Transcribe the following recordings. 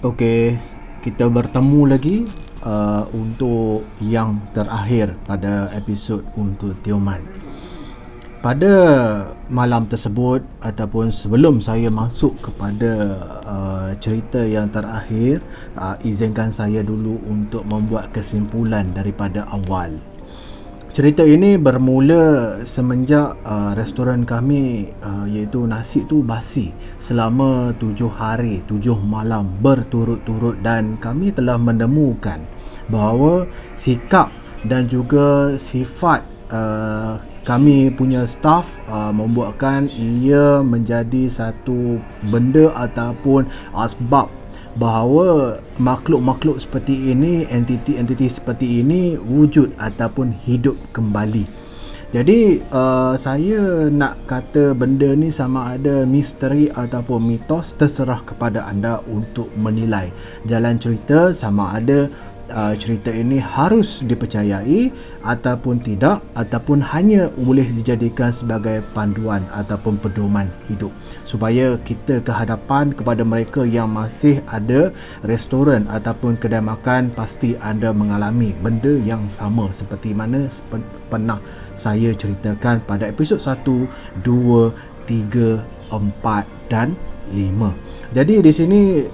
Okey, kita bertemu lagi untuk yang terakhir pada episod untuk Tioman. Pada malam tersebut ataupun sebelum saya masuk kepada cerita yang terakhir, izinkan saya dulu untuk membuat kesimpulan daripada awal. Cerita ini bermula semenjak restoran kami iaitu nasi tu basi selama 7 hari 7 malam berturut-turut, dan kami telah menemukan bahawa sikap dan juga sifat kami punya staff membuatkan ia menjadi satu benda ataupun asbab bahawa makhluk-makhluk seperti ini, entiti-entiti seperti ini wujud ataupun hidup kembali. Jadi saya nak kata benda ni sama ada misteri ataupun mitos, terserah kepada anda untuk menilai. Jalan cerita sama ada cerita ini harus dipercayai ataupun tidak, ataupun hanya boleh dijadikan sebagai panduan ataupun pedoman hidup, supaya kita ke hadapan kepada mereka yang masih ada restoran ataupun kedai makan, pasti anda mengalami benda yang sama seperti mana pernah saya ceritakan pada episod 1, 2, 3, 4 dan 5. Jadi di sini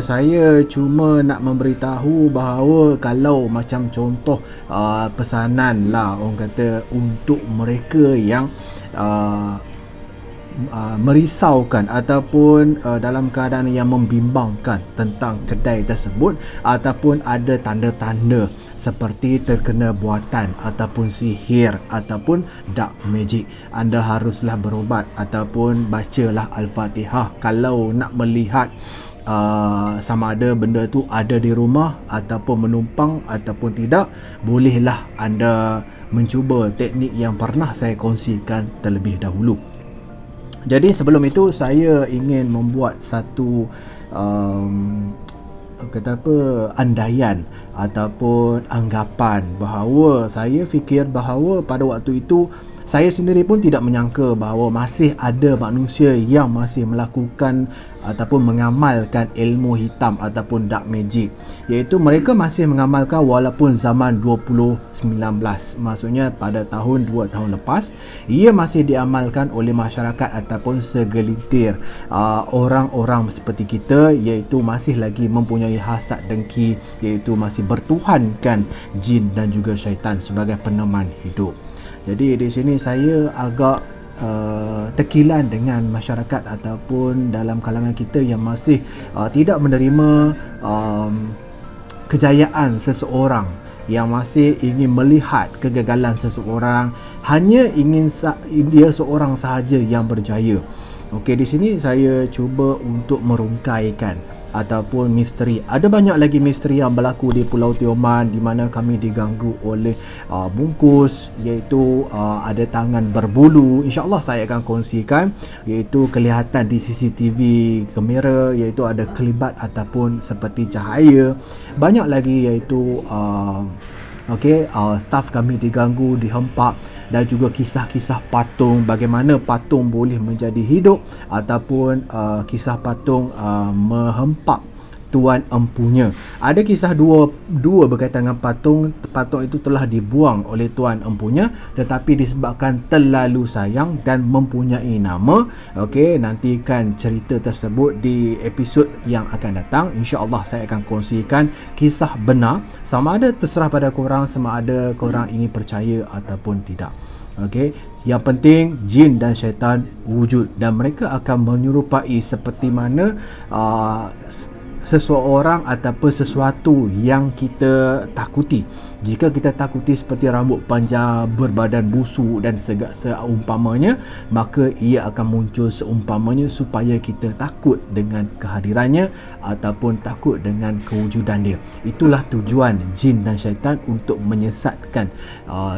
saya cuma nak memberitahu bahawa kalau macam contoh pesanan lah orang kata untuk mereka yang merisaukan ataupun dalam keadaan yang membimbangkan tentang kedai tersebut, ataupun ada tanda-tanda seperti terkena buatan ataupun sihir ataupun dark magic, anda haruslah berubat ataupun bacalah Al-Fatihah kalau nak melihat sama ada benda tu ada di rumah ataupun menumpang ataupun tidak. Bolehlah anda mencuba teknik yang pernah saya kongsikan terlebih dahulu. Jadi sebelum itu saya ingin membuat satu andaian ataupun anggapan bahawa saya fikir bahawa pada waktu itu saya sendiri pun tidak menyangka bahawa masih ada manusia yang masih melakukan ataupun mengamalkan ilmu hitam ataupun dark magic, iaitu mereka masih mengamalkan walaupun zaman 2019, maksudnya pada tahun 2 tahun lepas, ia masih diamalkan oleh masyarakat ataupun segelintir orang-orang seperti kita, iaitu masih lagi mempunyai hasad dengki, iaitu masih bertuhankan jin dan juga syaitan sebagai peneman hidup. Jadi di sini saya agak terkilan dengan masyarakat ataupun dalam kalangan kita yang masih tidak menerima kejayaan seseorang, yang masih ingin melihat kegagalan seseorang, hanya ingin dia seorang sahaja yang berjaya. Okey, di sini saya cuba untuk merungkaikan ataupun misteri. Ada banyak lagi misteri yang berlaku di Pulau Tioman, di mana kami diganggu oleh bungkus, iaitu ada tangan berbulu. InsyaAllah saya akan kongsikan, iaitu kelihatan di CCTV kamera, iaitu ada kelibat ataupun seperti cahaya. Banyak lagi, iaitu staf kami diganggu, dihempap, dan juga kisah-kisah patung, bagaimana patung boleh menjadi hidup ataupun kisah patung menghempap tuan empunya. Ada kisah dua berkaitan dengan patung itu telah dibuang oleh tuan empunya, tetapi disebabkan terlalu sayang dan mempunyai nama. Okey, nantikan cerita tersebut di episod yang akan datang. InsyaAllah saya akan kongsikan kisah benar, sama ada terserah pada korang, sama ada korang ingin percaya ataupun tidak. Okey, yang penting jin dan syaitan wujud, dan mereka akan menyerupai seperti mana seseorang ataupun sesuatu yang kita takuti. Jika kita takuti seperti rambut panjang, berbadan busuk dan seumpamanya, maka ia akan muncul seumpamanya supaya kita takut dengan kehadirannya ataupun takut dengan kewujudan dia. Itulah tujuan jin dan syaitan untuk menyesatkan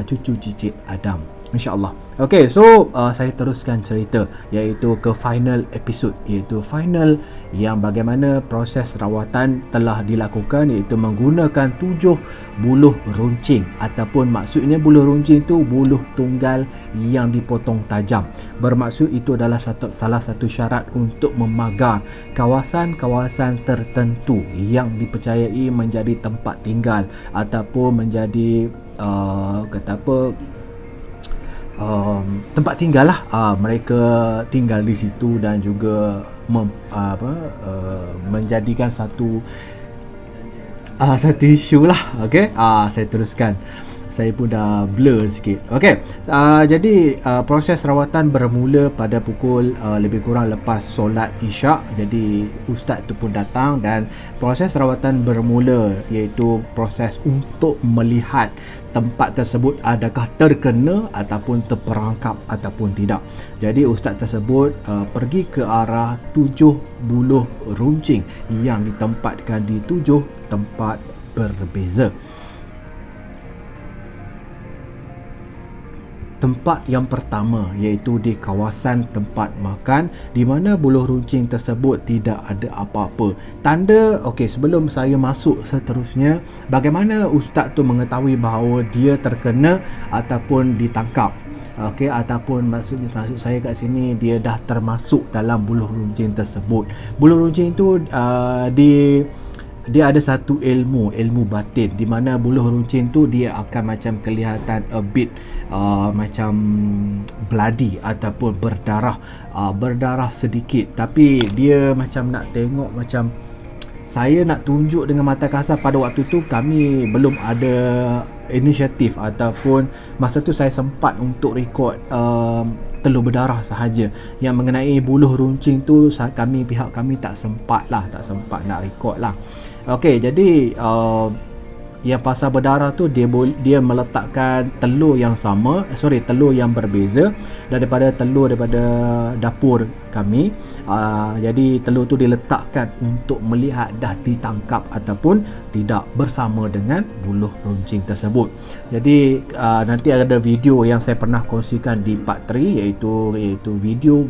cucu cicit Adam. InsyaAllah. Okay, so saya teruskan cerita, iaitu ke final episode, iaitu final yang bagaimana proses rawatan telah dilakukan, iaitu menggunakan 7 buluh runcing, ataupun maksudnya buluh runcing tu buluh tunggal yang dipotong tajam. Bermaksud itu adalah salah satu syarat untuk memagar kawasan-kawasan tertentu yang dipercayai menjadi tempat tinggal ataupun menjadi tempat tinggal lah, mereka tinggal di situ dan juga menjadikan satu isu lah. Okay, saya teruskan, saya pun dah blur sikit. Okay, jadi proses rawatan bermula pada pukul lebih kurang lepas solat isyak. Jadi ustaz tu pun datang dan proses rawatan bermula, iaitu proses untuk melihat tempat tersebut adakah terkena ataupun terperangkap ataupun tidak. Jadi ustaz tersebut pergi ke arah 7 buluh runcing yang ditempatkan di 7 tempat berbeza. Tempat yang pertama iaitu di kawasan tempat makan, di mana buluh runcing tersebut tidak ada apa-apa. Tanda, okey, sebelum saya masuk seterusnya, bagaimana ustaz tu mengetahui bahawa dia terkena ataupun ditangkap? Okey, ataupun maksud saya kat sini, dia dah termasuk dalam buluh runcing tersebut. Buluh runcing tu dia ada satu ilmu batin, di mana buluh runcing tu dia akan macam kelihatan a bit macam bloody ataupun berdarah sedikit, tapi dia macam nak tengok, macam saya nak tunjuk dengan mata kasar. Pada waktu tu kami belum ada inisiatif ataupun masa tu saya sempat untuk rekod telur berdarah sahaja. Yang mengenai buluh runcing tu pihak kami tak sempat nak rekod lah. Okey, jadi yang pasal berdarah tu dia meletakkan telur yang berbeza daripada dapur kami. Jadi telur tu diletakkan untuk melihat dah ditangkap ataupun tidak bersama dengan buluh runcing tersebut. Jadi nanti ada video yang saya pernah kongsikan di part 3, iaitu video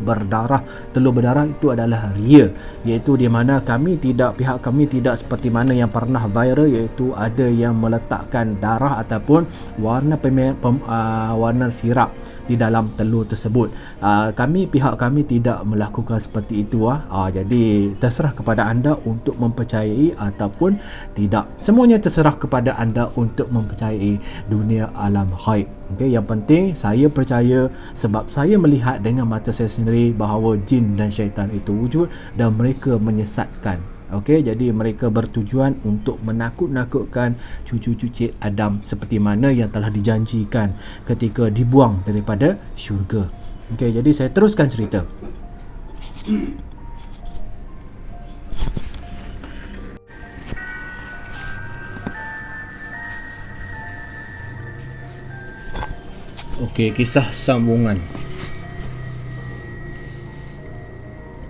telur berdarah itu adalah real, iaitu di mana pihak kami tidak seperti mana yang pernah viral, iaitu ada yang meletakkan darah ataupun warna sirap di dalam telur tersebut. Pihak kami tidak melakukan seperti itu. Jadi terserah kepada anda untuk mempercayai ataupun tidak. Semuanya terserah kepada anda untuk mempercayai dunia alam ghaib. Okay, yang penting saya percaya sebab saya melihat dengan mata saya sendiri bahawa jin dan syaitan itu wujud dan mereka menyesatkan. Okey, jadi mereka bertujuan untuk menakut-nakutkan cucu-cucu Adam seperti mana yang telah dijanjikan ketika dibuang daripada syurga. Okey, jadi saya teruskan cerita. Okey, kisah sambungan.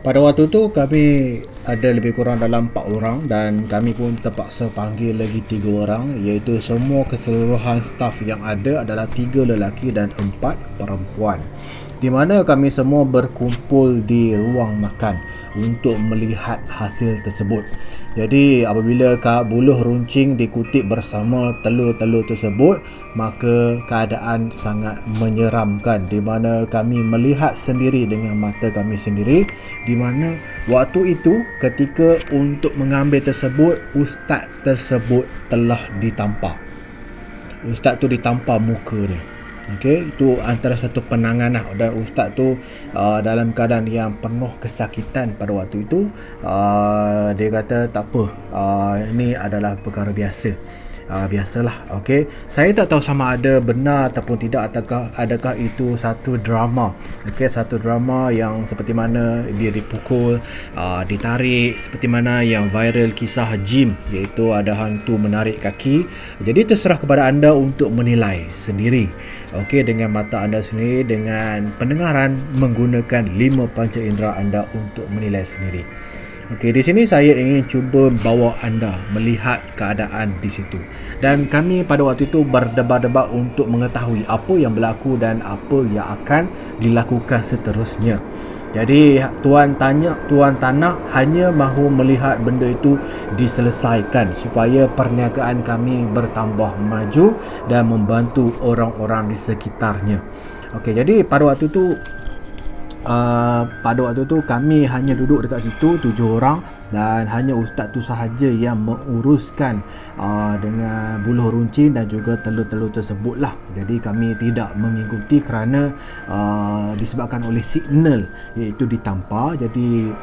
Pada waktu tu kami ada lebih kurang dalam 4 orang dan kami pun terpaksa panggil lagi 3 orang, iaitu semua keseluruhan staf yang ada adalah 3 lelaki dan 4 perempuan, di mana kami semua berkumpul di ruang makan untuk melihat hasil tersebut. Jadi apabila buluh runcing dikutip bersama telur-telur tersebut, maka keadaan sangat menyeramkan, di mana kami melihat sendiri dengan mata kami sendiri, di mana waktu itu ketika untuk mengambil tersebut, ustaz tersebut telah ditampar. Ustaz tu ditampar muka dia. Okey, itu antara satu penanganan, dan ustaz tu dalam keadaan yang penuh kesakitan pada waktu itu. Dia kata tak apa, ini adalah perkara biasa. Biasalah. Okey, saya tak tahu sama ada benar ataupun tidak, adakah itu satu drama. Okey, satu drama yang seperti mana dia dipukul, ditarik, seperti mana yang viral kisah Jim, iaitu ada hantu menarik kaki. Jadi terserah kepada anda untuk menilai sendiri. Okey, dengan mata anda sendiri, dengan pendengaran, menggunakan 5 panca indera anda untuk menilai sendiri. Okey, di sini saya ingin cuba bawa anda melihat keadaan di situ. Dan kami pada waktu itu berdebar-debar untuk mengetahui apa yang berlaku dan apa yang akan dilakukan seterusnya. Jadi tuan tanah hanya mahu melihat benda itu diselesaikan supaya perniagaan kami bertambah maju dan membantu orang-orang di sekitarnya. Okey, jadi pada waktu tu kami hanya duduk dekat situ 7 orang dan hanya ustaz tu sahaja yang menguruskan dengan buluh runcing dan juga telur-telur tersebut lah. Jadi kami tidak mengikuti kerana disebabkan oleh signal iaitu ditampar, jadi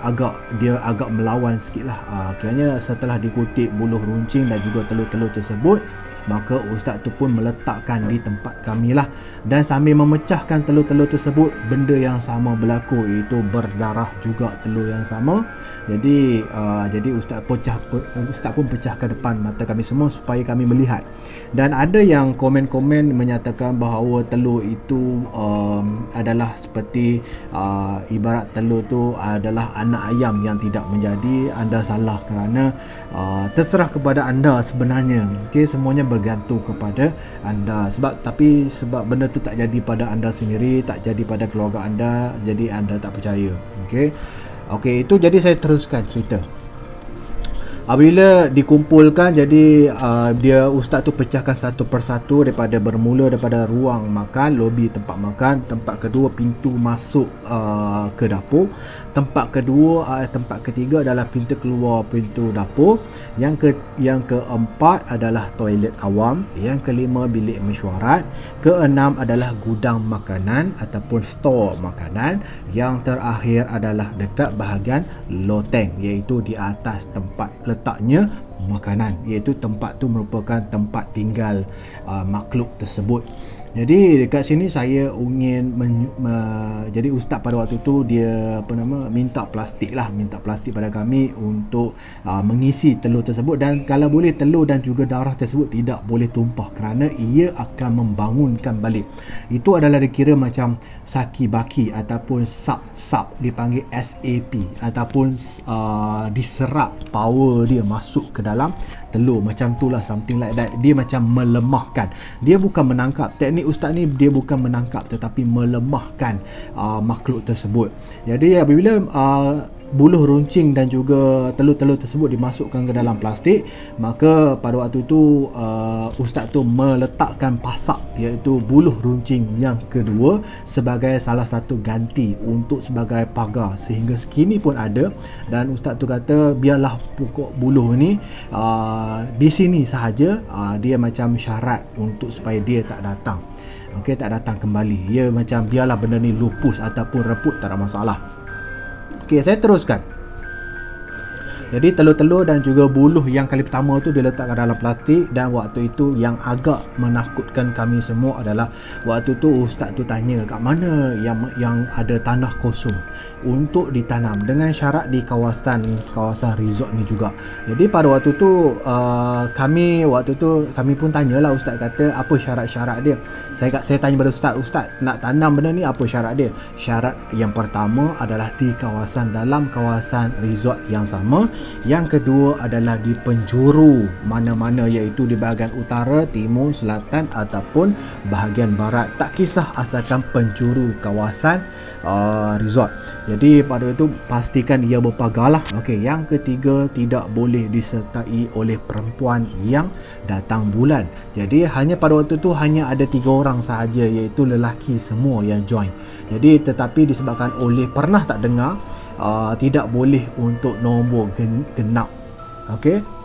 dia agak melawan sikit lah. Kiranya setelah dikutip buluh runcing dan juga telur-telur tersebut, maka ustaz tu pun meletakkan di tempat kami lah, dan sambil memecahkan telur-telur tersebut, benda yang sama berlaku, iaitu berdarah juga telur yang sama. Jadi ustaz pun pecah ke depan mata kami semua supaya kami melihat. Dan ada yang komen-komen menyatakan bahawa telur itu adalah seperti ibarat telur tu adalah anak ayam yang tidak menjadi. Anda salah, kerana terserah kepada anda sebenarnya. Okey, semuanya bergantung kepada anda. Sebab benda tu tak jadi pada anda sendiri, tak jadi pada keluarga anda, jadi anda tak percaya. Okey, itu jadi saya teruskan cerita. Apabila dikumpulkan, jadi dia ustaz tu pecahkan satu persatu, bermula daripada ruang makan, lobi tempat makan, tempat kedua pintu masuk ke dapur, tempat ketiga adalah pintu keluar pintu dapur, yang keempat adalah toilet awam, yang kelima bilik mesyuarat, keenam adalah gudang makanan ataupun store makanan, yang terakhir adalah dekat bahagian loteng, iaitu di atas tempat letaknya makanan, iaitu tempat tu merupakan tempat tinggal makhluk tersebut. Jadi dekat sini saya ingin jadi ustaz pada waktu tu dia minta plastik pada kami untuk mengisi telur tersebut, dan kalau boleh telur dan juga darah tersebut tidak boleh tumpah kerana ia akan membangunkan balik. Itu adalah dikira macam saki baki ataupun sap dipanggil SAP, ataupun diserap power dia masuk ke dalam telur, macam itulah, something like that. Dia macam melemahkan, dia bukan menangkap. Teknik ustaz ni dia bukan menangkap tetapi melemahkan makhluk tersebut. Jadi apabila buluh runcing dan juga telur-telur tersebut dimasukkan ke dalam plastik, maka pada waktu itu ustaz tu meletakkan pasak, iaitu buluh runcing yang kedua, sebagai salah satu ganti untuk sebagai pagar, sehingga sekini pun ada. Dan ustaz tu kata biarlah pokok buluh ni di sini sahaja, dia macam syarat untuk supaya dia tak datang. Tak datang kembali. Ia macam biarlah benda ni lupus ataupun reput, tak ada masalah. Saya teruskan. Jadi telur-telur dan juga buluh yang kali pertama tu diletakkan dalam plastik, dan waktu itu yang agak menakutkan kami semua adalah waktu tu ustaz tu tanya kat mana yang ada tanah kosong untuk ditanam, dengan syarat di kawasan resort ni juga. Jadi pada waktu tu kami pun tanyalah, ustaz kata apa syarat-syarat dia. Saya tanya pada ustaz nak tanam benda ni apa syarat dia? Syarat yang pertama adalah di dalam kawasan resort yang sama. Yang kedua adalah di penjuru mana-mana, iaitu di bahagian utara, timur, selatan ataupun bahagian barat. Tak kisah, asalkan penjuru kawasan resort. Jadi pada itu pastikan ia berpagar lah. Yang ketiga, tidak boleh disertai oleh perempuan yang datang bulan. Jadi pada waktu itu hanya ada 3 orang sahaja, iaitu lelaki semua yang join. Jadi tetapi disebabkan oleh pernah tak dengar tidak boleh untuk nombor genap,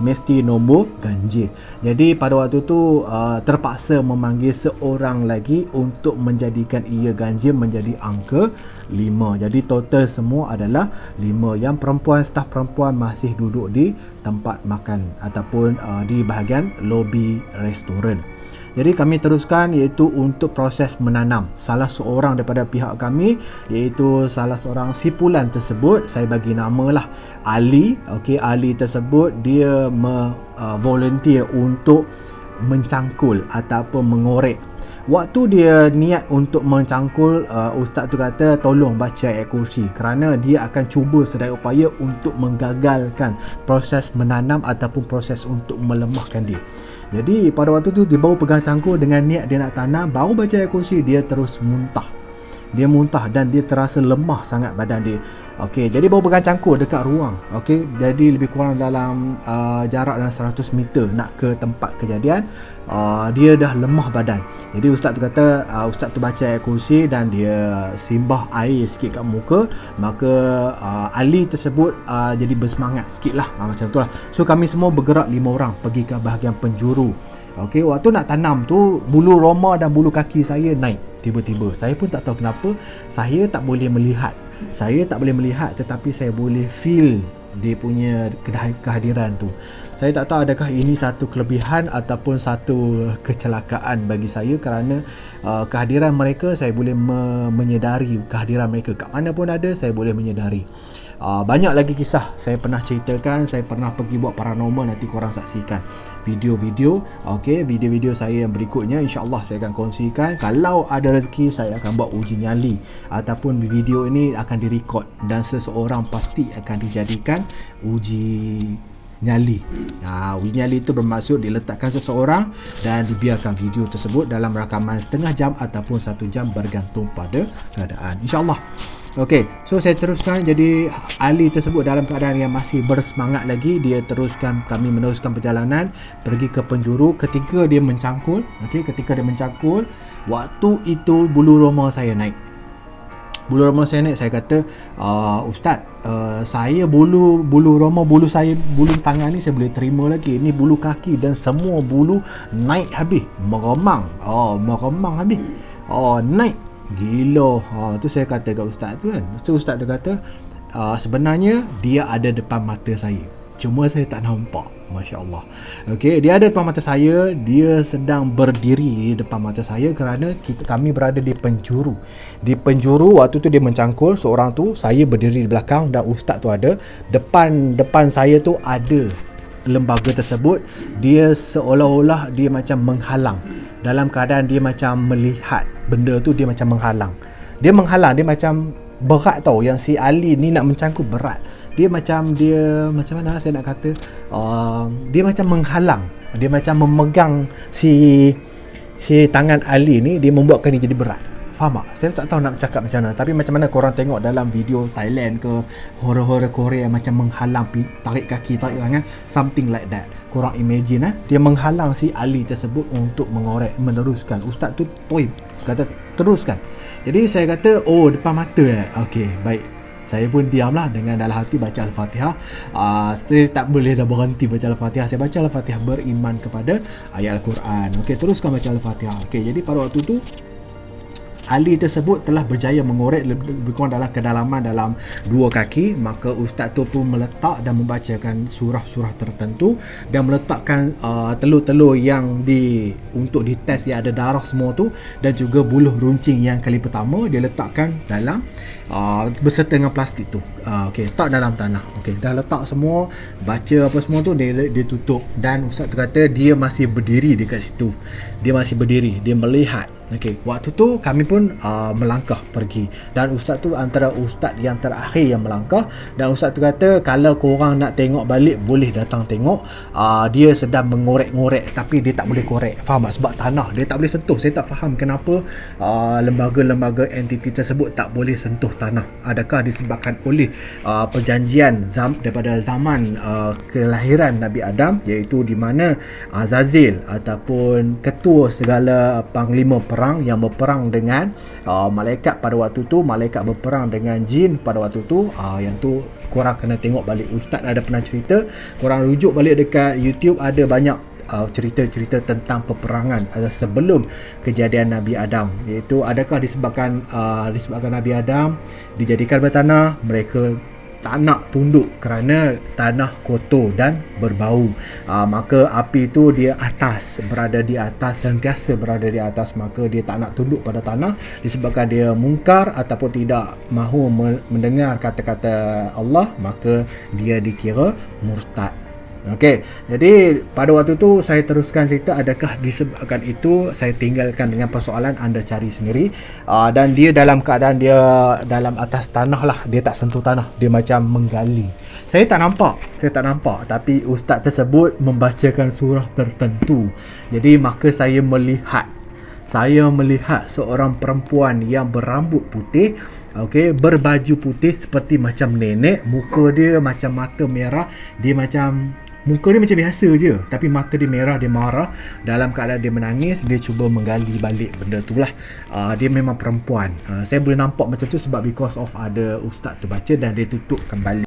mesti nombor ganjil. Jadi pada waktu tu terpaksa memanggil seorang lagi untuk menjadikan ia ganjil menjadi angka 5. Jadi total semua adalah 5. Yang staf perempuan masih duduk di tempat makan ataupun di bahagian lobi restoran. Jadi kami teruskan, iaitu untuk proses menanam. Salah seorang daripada pihak kami, iaitu salah seorang sipulan tersebut, saya bagi nama lah Ali. Ali tersebut dia volunteer untuk mencangkul ataupun mengorek Waktu dia niat untuk mencangkul, ustaz tu kata tolong baca ayat kursi, kerana dia akan cuba sedaya upaya untuk menggagalkan proses menanam ataupun proses untuk melemahkan dia. Jadi pada waktu tu dia baru pegang cangkul dengan niat dia nak tanam, baru baca ayat kursi dia terus muntah. Dia muntah dan dia terasa lemah sangat badan dia. Okey, jadi baru pegang cangkul dekat ruang. Okey, jadi lebih kurang dalam jarak dalam 100 meter nak ke tempat kejadian. Dia dah lemah badan. Jadi ustaz tu kata, ustaz tu baca ayat kursi dan dia simbah air sikit kat muka, maka Ali tersebut jadi bersemangat sikit lah, macam tu lah. So kami semua bergerak 5 orang pergi ke bahagian penjuru. Okey, waktu nak tanam tu bulu roma dan bulu kaki saya naik tiba-tiba. Saya pun tak tahu kenapa. Saya tak boleh melihat. Tetapi saya boleh feel dia punya kehadiran tu. Saya tak tahu adakah ini satu kelebihan ataupun satu kecelakaan bagi saya, kerana kehadiran mereka saya boleh menyedari kehadiran mereka. Kat mana pun ada saya boleh menyedari. Banyak lagi kisah saya pernah ceritakan. Saya pernah pergi buat paranormal, nanti korang saksikan video-video. Okey, video-video saya yang berikutnya insya-Allah saya akan kongsikan. Kalau ada rezeki saya akan buat uji nyali, ataupun video ini akan direkod dan seseorang pasti akan dijadikan uji nyali. Uji nyali itu bermaksud diletakkan seseorang dan dibiarkan video tersebut dalam rakaman setengah jam ataupun 1 jam, bergantung pada keadaan, insya-Allah. Okey, so saya teruskan. Jadi Ali tersebut dalam keadaan yang masih bersemangat lagi, kami meneruskan perjalanan pergi ke penjuru. Ketika dia mencangkul, waktu itu bulu roma saya naik. Saya kata, ustaz, saya bulu roma, bulu tangan ni saya boleh terima lagi. Ni bulu kaki dan semua bulu naik habis, meremang habis. Naik gila. Tu saya kata kat ustaz tu kan. So ustaz dia kata, sebenarnya dia ada depan mata saya, cuma saya tak nampak. Masya Allah. Okey, dia ada depan mata saya. Dia sedang berdiri di depan mata saya, kerana kami berada di penjuru. Di penjuru waktu tu dia mencangkul seorang tu, saya berdiri di belakang dan ustaz tu ada depan saya tu ada lembaga tersebut. Dia seolah-olah dia macam menghalang, dalam keadaan dia macam melihat benda tu, dia macam menghalang. Dia macam berat tau. Yang si Ali ni nak mencangkul berat. Dia macam mana saya nak kata, dia macam menghalang. Dia macam memegang si tangan Ali ni, dia membuatkan dia jadi berat. Faham tak? Saya tak tahu nak cakap macam mana. Tapi macam mana korang tengok dalam video Thailand ke horror-horror Korea, macam menghalang, tarik kaki, tarik tangan, something like that. Korang imagine dia menghalang si Ali tersebut untuk meneruskan. Ustaz tu kata teruskan. Jadi saya kata, depan mata okey, baik. Saya pun diamlah dengan dalam hati baca Al-Fatihah. Saya tak boleh dah berhenti baca Al-Fatihah. Saya baca Al-Fatihah beriman kepada ayat Al-Quran. Okey, teruskan baca Al-Fatihah. Okey, jadi pada waktu tu Ali tersebut telah berjaya mengorek lebih kurang dalam kedalaman dalam 2 kaki. Maka ustaz tu pun meletak dan membacakan surah-surah tertentu dan meletakkan telur-telur yang untuk dites yang ada darah semua tu, dan juga buluh runcing yang kali pertama dia letakkan dalam beserta dengan plastik tu. Okey, letak dalam tanah. Okey, dah letak semua, baca apa semua tu, dia tutup. Dan ustaz tu kata dia masih berdiri dekat situ. Dia melihat. Okey, waktu tu kami pun melangkah pergi, dan ustaz tu antara ustaz yang terakhir yang melangkah. Dan ustaz tu kata kalau korang nak tengok balik boleh datang tengok. Dia sedang mengorek-ngorek, tapi dia tak boleh korek. Faham tak? Sebab tanah dia tak boleh sentuh. Saya tak faham kenapa lembaga-lembaga entiti tersebut tak boleh sentuh tanah. Adakah disebabkan oleh perjanjian daripada zaman kelahiran Nabi Adam, iaitu di mana Azazil ataupun ketua segala panglima perang yang berperang dengan malaikat pada waktu tu, malaikat berperang dengan jin pada waktu tu. Yang tu korang kena tengok balik. Ustaz ada pernah cerita, korang rujuk balik dekat YouTube, ada banyak cerita-cerita tentang peperangan sebelum kejadian Nabi Adam, iaitu adakah disebabkan Nabi Adam dijadikan bertanah, mereka tak nak tunduk kerana tanah kotor dan berbau. Maka api itu dia sentiasa berada di atas, maka dia tak nak tunduk pada tanah disebabkan dia mungkar ataupun tidak mahu mendengar kata-kata Allah, maka dia dikira murtad. Okey, jadi pada waktu tu saya teruskan cerita, adakah disebabkan itu saya tinggalkan dengan persoalan anda cari sendiri. Dan dia dalam keadaan dia dalam atas tanah lah, dia tak sentuh tanah, dia macam menggali. Saya tak nampak, tapi ustaz tersebut membacakan surah tertentu. Jadi maka saya melihat seorang perempuan yang berambut putih, okey, berbaju putih seperti macam nenek, muka dia macam mata merah, muka dia macam biasa je, tapi mata dia merah, dia marah, dalam keadaan dia menangis, dia cuba menggali balik benda tu lah. Dia memang perempuan. Saya boleh nampak macam tu sebab because of ada ustaz tu baca dan dia tutup kembali.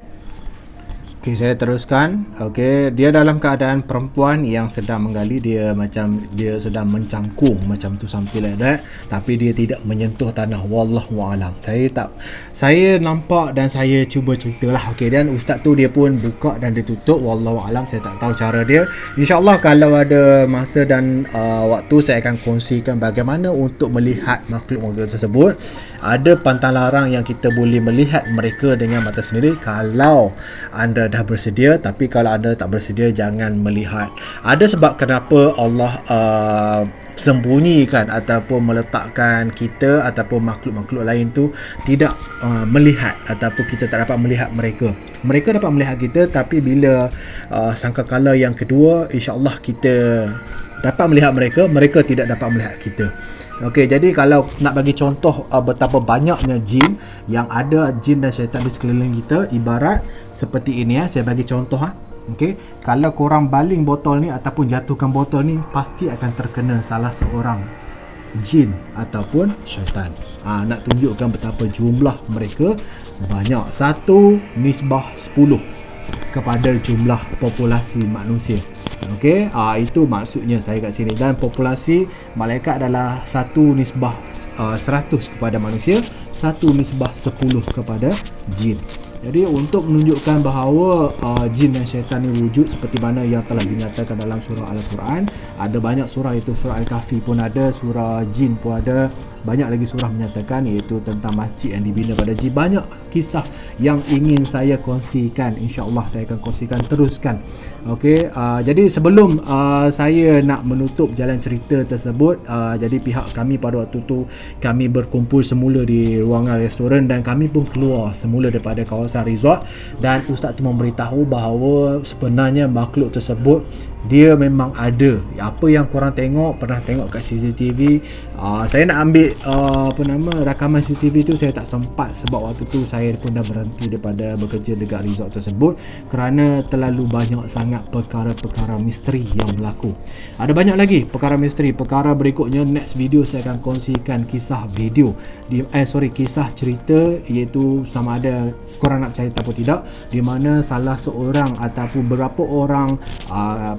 Okey, saya teruskan. Okey, dia dalam keadaan perempuan yang sedang menggali, dia sedang mencangkung macam tu, something like that, tapi dia tidak menyentuh tanah. Wallahu alam. Saya nampak dan saya cuba ceritalah. Okey, dan ustaz tu dia pun buka dan dia tutup. Wallahu alam, saya tak tahu cara dia. InsyaAllah kalau ada masa dan waktu, saya akan kongsikan bagaimana untuk melihat makhluk-makhluk tersebut. Ada pantang larang yang kita boleh melihat mereka dengan mata sendiri kalau anda dah bersedia, tapi kalau anda tak bersedia, jangan melihat. Ada sebab kenapa Allah sembunyikan ataupun meletakkan kita ataupun makhluk-makhluk lain tu tidak melihat, ataupun kita tak dapat melihat mereka. Mereka dapat melihat kita, tapi bila sangkakala yang kedua, insya-Allah kita dapat melihat mereka, mereka tidak dapat melihat kita. Okey, jadi kalau nak bagi contoh betapa banyaknya jin yang ada, jin dan syaitan di sekeliling kita, ibarat seperti ini saya bagi contoh. Okey, kalau korang baling botol ni ataupun jatuhkan botol ni, pasti akan terkena salah seorang jin ataupun syaitan. Nak tunjukkan betapa jumlah mereka banyak. 1:10 kepada jumlah populasi manusia. Okey, itu maksudnya saya kat sini. Dan populasi malaikat adalah 1:100 kepada manusia, 1:10 kepada jin. Jadi untuk menunjukkan bahawa jin dan syaitan ni wujud seperti mana yang telah dinyatakan dalam surah Al-Quran, ada banyak surah, itu surah Al-Kahfi pun ada, surah jin pun ada, banyak lagi surah menyatakan, iaitu tentang masjid yang dibina pada jin. Banyak kisah yang ingin saya kongsikan, insya-Allah saya akan kongsikan, teruskan. Okey, jadi sebelum saya nak menutup jalan cerita tersebut, jadi pihak kami pada waktu tu, kami berkumpul semula di ruangan restoran dan kami pun keluar semula daripada kawasan resort, dan ustaz tu memberitahu bahawa sebenarnya makhluk tersebut dia memang ada. Apa yang korang pernah tengok kat CCTV, saya nak ambil rakaman CCTV tu, saya tak sempat sebab waktu tu saya pun dah berhenti daripada bekerja dekat resort tersebut kerana terlalu banyak sangat perkara-perkara misteri yang berlaku. Ada banyak lagi perkara misteri. Perkara berikutnya, next video saya akan kongsikan kisah kisah cerita, iaitu sama ada korang nak percaya ataupun tidak, di mana salah seorang ataupun beberapa orang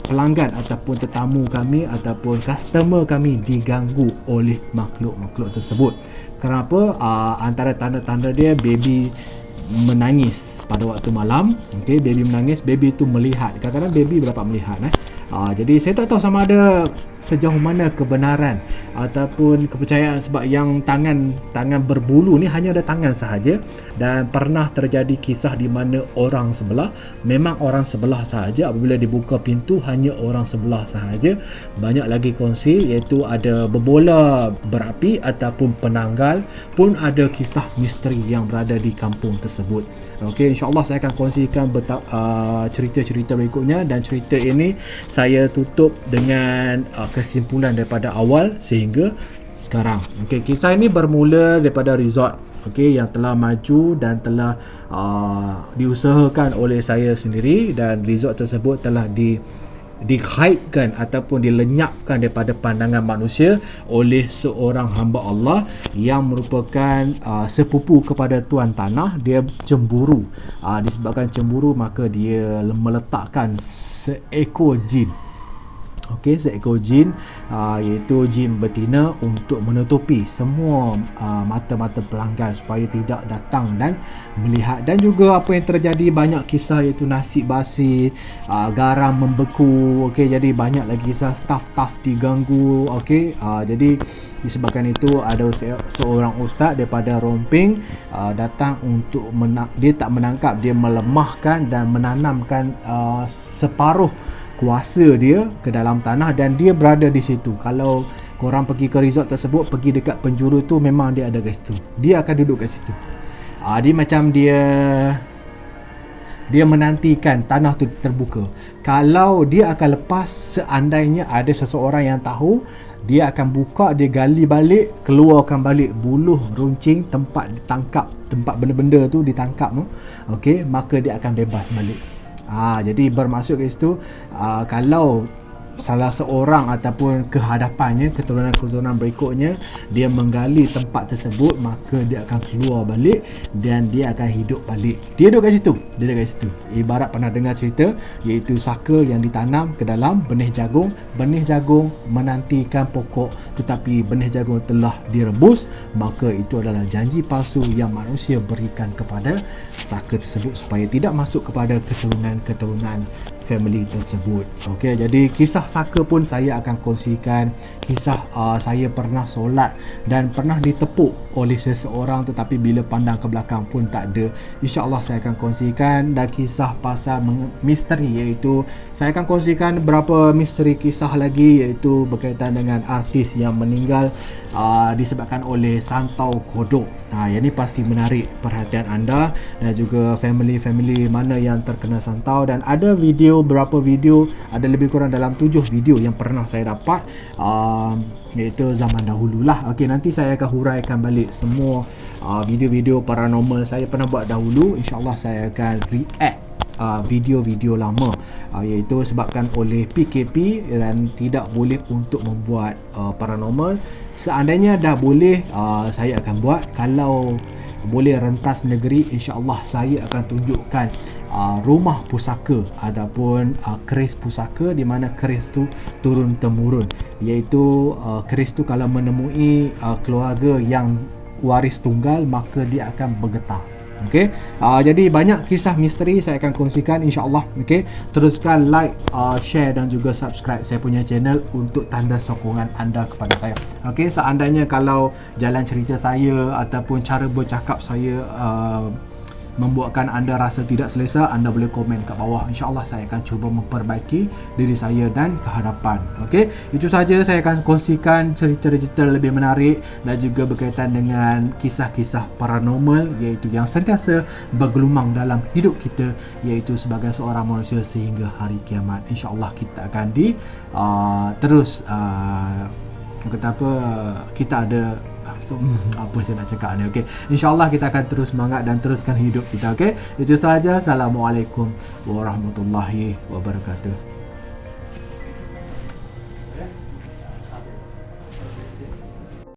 pelanggan ataupun tetamu kami ataupun customer kami diganggu oleh makhluk-makhluk tersebut. Kenapa? Antara tanda-tanda dia, baby menangis pada waktu malam. Okey, baby menangis, baby tu melihat. Kadang-kadang baby dapat melihat. Jadi saya tak tahu sama ada sejauh mana kebenaran ataupun kepercayaan, sebab yang tangan berbulu ni hanya ada tangan sahaja, dan pernah terjadi kisah di mana orang sebelah sahaja, apabila dibuka pintu hanya orang sebelah sahaja. Banyak lagi kongsi, iaitu ada berbola berapi ataupun penanggal, pun ada kisah misteri yang berada di kampung tersebut. Okey, insya-Allah saya akan kongsikan cerita-cerita berikutnya, dan cerita ini saya tutup dengan kesimpulan daripada awal sehingga sekarang. Okey, kisah ini bermula daripada resort, okey, yang telah maju dan telah diusahakan oleh saya sendiri, dan resort tersebut telah digaibkan ataupun dilenyapkan daripada pandangan manusia oleh seorang hamba Allah yang merupakan sepupu kepada tuan tanah. Dia cemburu. Disebabkan cemburu, maka dia meletakkan seekor jin Okey, seekor jin, iaitu jin betina untuk menutupi semua mata-mata pelanggan supaya tidak datang dan melihat. Dan juga apa yang terjadi, banyak kisah iaitu nasi basi, garam membeku. Okey, jadi banyak lagi kisah staff-staff diganggu. Okey, jadi disebabkan itu ada seorang ustaz daripada Romping datang untuk dia tak menangkap, dia melemahkan dan menanamkan separuh kuasa dia ke dalam tanah, dan dia berada di situ. Kalau korang pergi ke resort tersebut, pergi dekat penjuru tu, memang dia ada kat situ. Dia akan duduk kat situ. Dia macam dia menantikan tanah tu terbuka. Kalau dia akan lepas, seandainya ada seseorang yang tahu, dia akan buka, dia gali balik, keluarkan balik buluh runcing tempat ditangkap, tempat benda-benda tu ditangkap tu. Okey, maka dia akan bebas balik. Jadi bermaksud ke situ, kalau salah seorang ataupun kehadapannya, keturunan-keturunan berikutnya, dia menggali tempat tersebut, maka dia akan keluar balik dan dia akan hidup balik. Dia duduk kat situ. Ibarat pernah dengar cerita, iaitu saka yang ditanam ke dalam benih jagung. Benih jagung menantikan pokok, tetapi benih jagung telah direbus, maka itu adalah janji palsu yang manusia berikan kepada saka tersebut supaya tidak masuk kepada keturunan-keturunan family tersebut. Okey, jadi kisah saka pun saya akan kongsikan. Kisah saya pernah solat dan pernah ditepuk oleh seseorang, tetapi bila pandang ke belakang pun tak ada. InsyaAllah saya akan kongsikan. Dan kisah pasal misteri, iaitu saya akan kongsikan beberapa misteri kisah lagi, iaitu berkaitan dengan artis yang meninggal disebabkan oleh santau kodok. Yang ni pasti menarik perhatian anda dan juga family-family mana yang terkena santau. Dan ada beberapa video, ada lebih kurang dalam 7 video yang pernah saya dapat, iaitu zaman dahulu lah. Okey, nanti saya akan huraikan balik semua video-video paranormal saya pernah buat dahulu. InsyaAllah saya akan react video-video lama, iaitu sebabkan oleh PKP dan tidak boleh untuk membuat paranormal. Seandainya dah boleh, saya akan buat. Kalau boleh rentas negeri, insyaAllah saya akan tunjukkan rumah pusaka ataupun keris pusaka, di mana keris tu turun temurun, iaitu keris tu kalau menemui keluarga yang waris tunggal, maka dia akan bergetar. Okey, jadi banyak kisah misteri saya akan kongsikan, insyaAllah. Okey, teruskan like, share dan juga subscribe saya punya channel untuk tanda sokongan anda kepada saya. Okey, seandainya kalau jalan cerita saya ataupun cara bercakap saya membuatkan anda rasa tidak selesa, anda boleh komen kat bawah. InsyaAllah saya akan cuba memperbaiki diri saya dan ke hadapan. Okey, itu saja saya akan kongsikan cerita-cerita lebih menarik dan juga berkaitan dengan kisah-kisah paranormal, iaitu yang sentiasa bergelumang dalam hidup kita, iaitu sebagai seorang manusia sehingga hari kiamat. InsyaAllah kita akan terus kata apa, kita ada apa saya nak cakap ni. Okey, InsyaAllah kita akan terus semangat dan teruskan hidup kita. Okey, itu sahaja. Assalamualaikum warahmatullahi wabarakatuh.